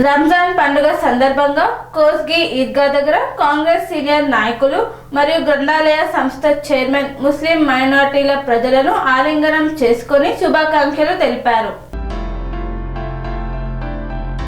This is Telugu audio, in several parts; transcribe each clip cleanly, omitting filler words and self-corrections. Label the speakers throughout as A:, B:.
A: రంజాన్ పండుగ సందర్భంగా కోస్గి ఈద్గా దగ్గర కాంగ్రెస్ సీనియర్ నాయకులు మరియు గ్రంథాలయ సంస్థ చైర్మన్ ముస్లిం మైనారిటీల ప్రజలను ఆలింగనం చేసుకొని శుభాకాంక్షలు తెలిపారు.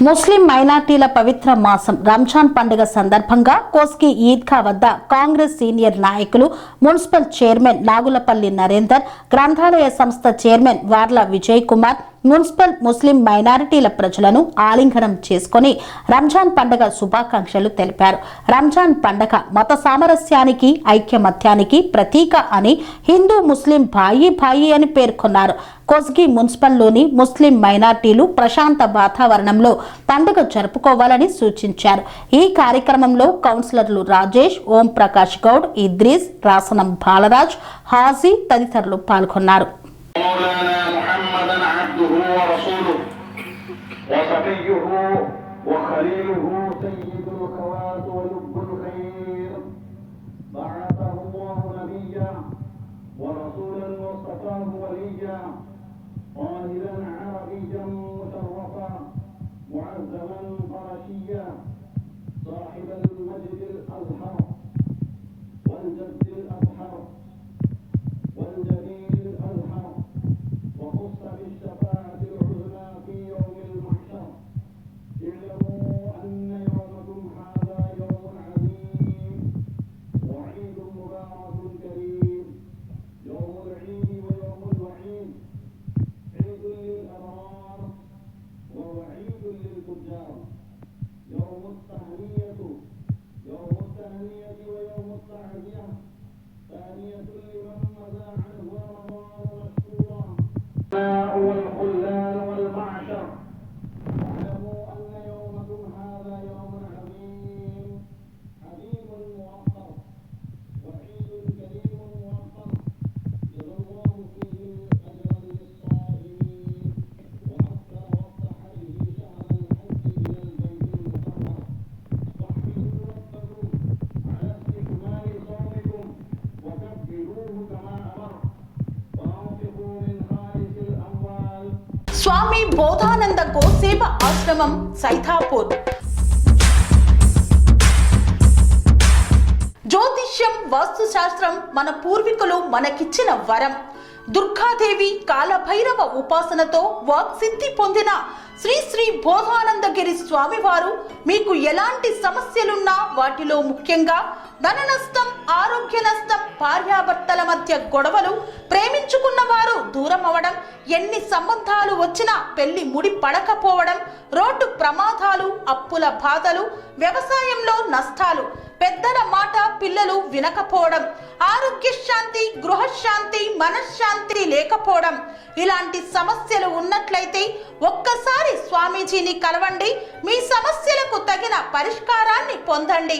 B: ముస్లిం మైనార్టీల పవిత్ర మాసం రంజాన్ పండుగ సందర్భంగా కోస్గి ఈద్గా వద్ద కాంగ్రెస్ సీనియర్ నాయకులు, మున్సిపల్ చైర్మన్ నాగులపల్లి నరేందర్, గ్రంథాలయ సంస్థ చైర్మన్ వార్ల విజయ్ కుమార్, మున్సిపల్ ముస్లిం మైనారిటీల ప్రజలను ఆలింగనం చేసుకుని రంజాన్ పండుగ శుభాకాంక్షలు తెలిపారు. రంజాన్ పండుగ మత సామరస్యానికి, ఐక్యమత్యానికి ప్రతీక అని హిందూ ముస్లిం భాయి భాయి అని పేర్కొన్నారు. కోస్గి మున్సిపల్లోని ముస్లిం మైనార్టీలు ప్రశాంత వాతావరణంలో పండుగ జరుపుకోవాలని సూచించారు. ఈ కార్యక్రమంలో కౌన్సిలర్లు రాజేష్, ఓం ప్రకాష్ గౌడ్, ఇద్రీస్, రాసనం బాలరాజ్, హాజీ తదితరులు పాల్గొన్నారు.
C: قائلا عربيا مشرفا معزما قرشيا صاحب المجد الازهر والجد الازهر والجليل الازهر وخص بالشفاعه العظمى في يوم المحشر. اعلموا ان يومكم هذا يوم عظيم وعيد مبارك كريم، يوم العيد ويوم الوعيد، عيد للأبرار ووعيد للفجار، يوم التهنئة ويوم التعزية، ثانية لمن مضى عنه رمضان مشكورا والخلان والمعشر. واعلموا أن يومكم هذا يوم عظيم حليم موقر وعيد كريم موقر، جزى الله فيه أجرا للصائمين وأكثر وافتحره شهر الحج إلى البيت المطهر. واحمدوا ربكم على استكمال صومكم وكبروه كما أمر وأنفقوا من خالص الأموال.
B: స్వామి బోధానంద గోసేవ ఆశ్రమం సైథాపూర్. జ్యోతిష్యం, వాస్తుశాస్త్రం మన పూర్వీకులు మనకిచ్చిన వరం. దుర్గాదేవి, కాలభైరవ ఉపాసనతో వాక్సిద్ధి పొందిన శ్రీ శ్రీ బోధానందగిరి స్వామివారు మీకు ఎలాంటి సమస్యలున్నా, వాటిలో ముఖ్యంగా ధన నష్టం, ఆరోగ్య నష్టం, భార్యాభర్తల మధ్య గొడవలు, ప్రేమించుకున్న వారు దూరం అవడం, ఎన్ని సంబంధాలు వచ్చినా పెళ్లి ముడి పడకపోవడం, రోడ్డు ప్రమాదాలు, అప్పుల బాధలు, వ్యవసాయంలో నష్టాలు, పెద్దల మాట పిల్లలు వినకపోవడం, ఆరోగ్య శాంతి, గృహశాంతి, మనశ్శాంతి లేకపోవడం, ఇలాంటి సమస్యలు ఉన్నట్లయితే ఒక్కసారి స్వామీజీని కలవండి. మీ సమస్యలకు తగిన పరిష్కారాన్ని పొందండి.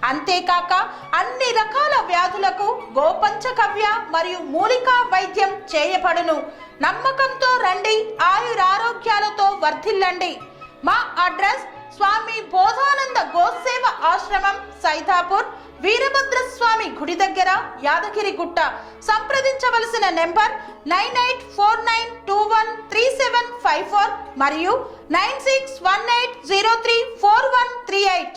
B: అంతేకాక అన్ని రకాల వ్యాధులకు గోపంచకవ్య మరియు మూలికా వైద్యం చేయబడును. నమ్మకంతో రండి, ఆయురారోగ్యాలతో వర్ధిల్లండి. మా అడ్రస్ స్వామి బోధానంద గోసేవ ఆశ్రమం, సైథాపూర్, వీరభద్రస్వామి గుడి దగ్గర, యాదగిరిగుట్ట. సంప్రదించవలసిన నెంబర్ 9849213754 మరియు 9618034138.